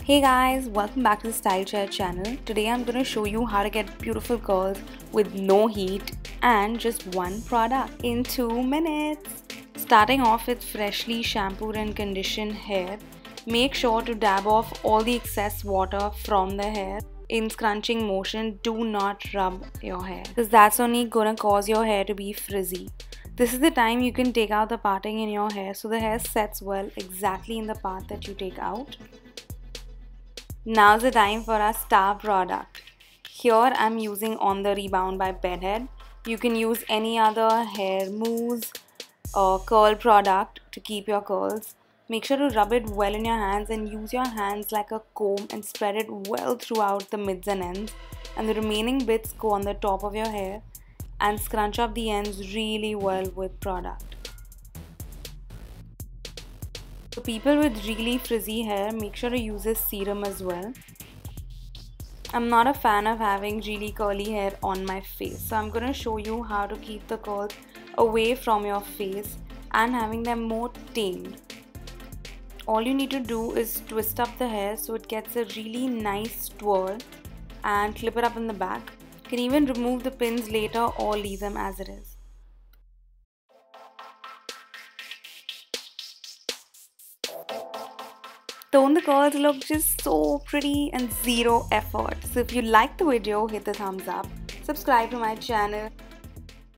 Hey guys, welcome back to the Style Chair channel. Today I'm going to show you how to get beautiful curls with no heat and just one product in 2 minutes. Starting off with freshly shampooed and conditioned hair, make sure to dab off all the excess water from the hair. In scrunching motion, do not rub your hair because that's only going to cause your hair to be frizzy. This is the time you can take out the parting in your hair so the hair sets well exactly in the part that you take out. Now's the time for our star product. Here I'm using On the Rebound by Bedhead. You can use any other hair mousse or curl product to keep your curls. Make sure to rub it well in your hands and use your hands like a comb and spread it well throughout the mids and ends. And the remaining bits go on the top of your hair and scrunch up the ends really well with product. For people with really frizzy hair, make sure to use this serum as well. I'm not a fan of having really curly hair on my face, so I'm going to show you how to keep the curls away from your face and having them more tamed. All you need to do is twist up the hair so it gets a really nice twirl and clip it up in the back. You can even remove the pins later or leave them as it is. Don't the curls look just so pretty and zero effort? So if you liked the video, hit the thumbs up, subscribe to my channel